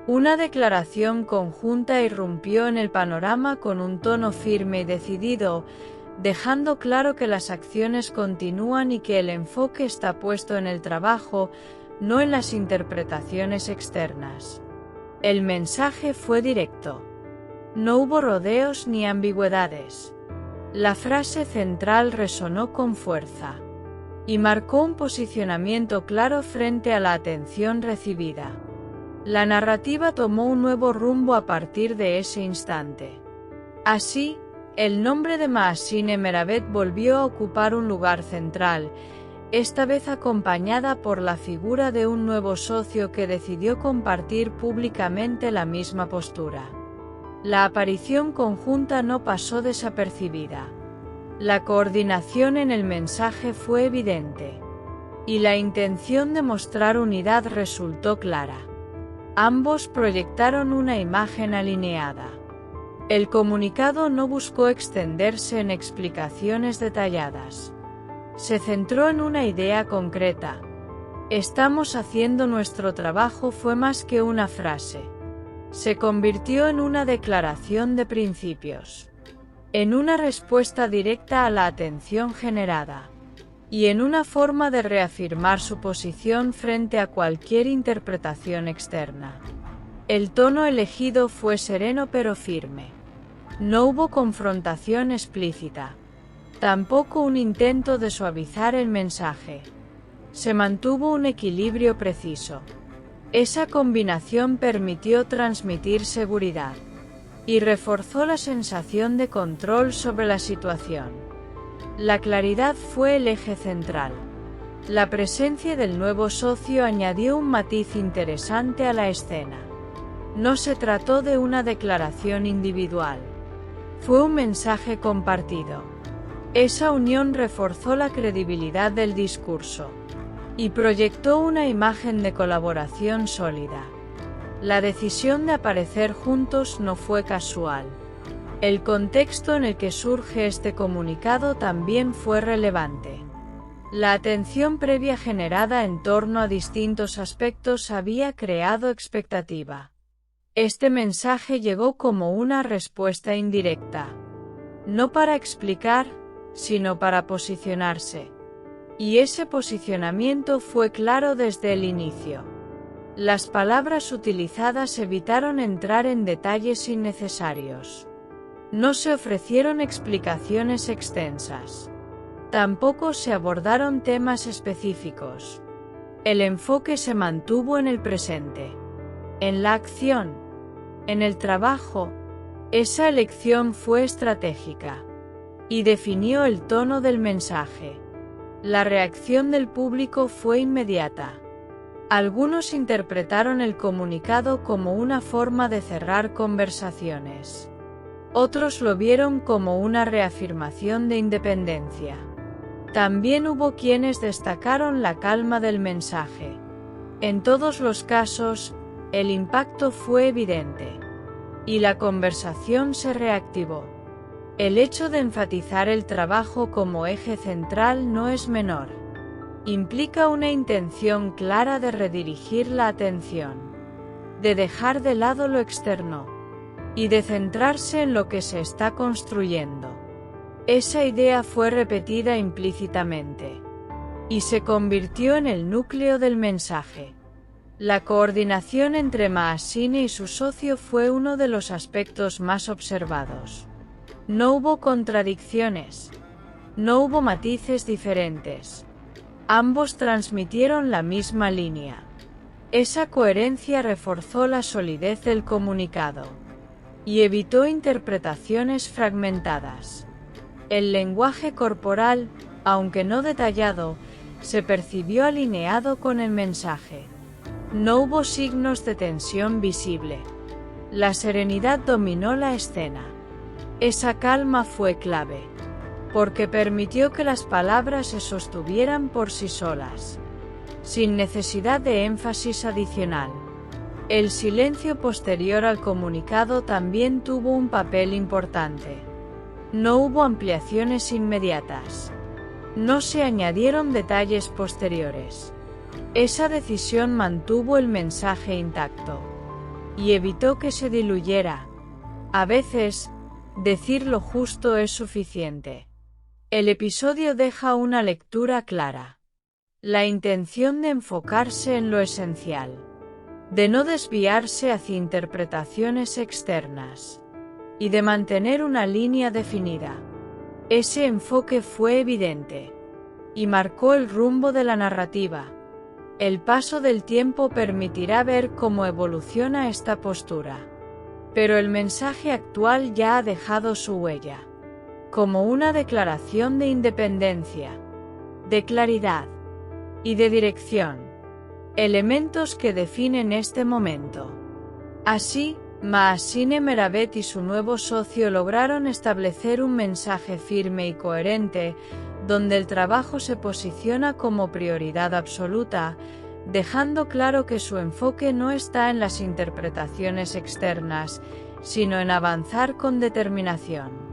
Una declaración conjunta irrumpió en el panorama con un tono firme y decidido, dejando claro que las acciones continúan y que el enfoque está puesto en el trabajo, no en las interpretaciones externas. El mensaje fue directo. No hubo rodeos ni ambigüedades. La frase central resonó con fuerza y marcó un posicionamiento claro frente a la atención recibida. La narrativa tomó un nuevo rumbo a partir de ese instante. Así, el nombre de Mahsine Meravet volvió a ocupar un lugar central, esta vez acompañada por la figura de un nuevo socio que decidió compartir públicamente la misma postura. La aparición conjunta no pasó desapercibida. La coordinación en el mensaje fue evidente, y la intención de mostrar unidad resultó clara. Ambos proyectaron una imagen alineada. El comunicado no buscó extenderse en explicaciones detalladas. Se centró en una idea concreta. Estamos haciendo nuestro trabajo fue más que una frase. Se convirtió en una declaración de principios, en una respuesta directa a la atención generada, y en una forma de reafirmar su posición frente a cualquier interpretación externa. El tono elegido fue sereno pero firme. No hubo confrontación explícita. Tampoco un intento de suavizar el mensaje. Se mantuvo un equilibrio preciso. Esa combinación permitió transmitir seguridad y reforzó la sensación de control sobre la situación. La claridad fue el eje central. La presencia del nuevo socio añadió un matiz interesante a la escena. No se trató de una declaración individual. Fue un mensaje compartido. Esa unión reforzó la credibilidad del discurso y proyectó una imagen de colaboración sólida. La decisión de aparecer juntos no fue casual. El contexto en el que surge este comunicado también fue relevante. La atención previa generada en torno a distintos aspectos había creado expectativa. Este mensaje llegó como una respuesta indirecta. No para explicar, sino para posicionarse. Y ese posicionamiento fue claro desde el inicio. Las palabras utilizadas evitaron entrar en detalles innecesarios. No se ofrecieron explicaciones extensas. Tampoco se abordaron temas específicos. El enfoque se mantuvo en el presente, en la acción, en el trabajo. Esa elección fue estratégica y definió el tono del mensaje. La reacción del público fue inmediata. Algunos interpretaron el comunicado como una forma de cerrar conversaciones. Otros lo vieron como una reafirmación de independencia. También hubo quienes destacaron la calma del mensaje. En todos los casos, el impacto fue evidente, y la conversación se reactivó. El hecho de enfatizar el trabajo como eje central no es menor. Implica una intención clara de redirigir la atención, de dejar de lado lo externo, y de centrarse en lo que se está construyendo. Esa idea fue repetida implícitamente, y se convirtió en el núcleo del mensaje. La coordinación entre Mahsine y su socio fue uno de los aspectos más observados. No hubo contradicciones. No hubo matices diferentes. Ambos transmitieron la misma línea. Esa coherencia reforzó la solidez del comunicado y evitó interpretaciones fragmentadas. El lenguaje corporal, aunque no detallado, se percibió alineado con el mensaje. No hubo signos de tensión visible. La serenidad dominó la escena. Esa calma fue clave, porque permitió que las palabras se sostuvieran por sí solas, sin necesidad de énfasis adicional. El silencio posterior al comunicado también tuvo un papel importante. No hubo ampliaciones inmediatas. No se añadieron detalles posteriores. Esa decisión mantuvo el mensaje intacto. y evitó que se diluyera. A veces, decir lo justo es suficiente. El episodio deja una lectura clara. La intención de enfocarse en lo esencial. De no desviarse hacia interpretaciones externas. Y de mantener una línea definida. Ese enfoque fue evidente. Y marcó el rumbo de la narrativa. El paso del tiempo permitirá ver cómo evoluciona esta postura. Pero el mensaje actual ya ha dejado su huella. Como una declaración de independencia, de claridad y de dirección. Elementos que definen este momento. Así, Mahasine Meravet y su nuevo socio lograron establecer un mensaje firme y coherente, donde el trabajo se posiciona como prioridad absoluta, dejando claro que su enfoque no está en las interpretaciones externas, sino en avanzar con determinación.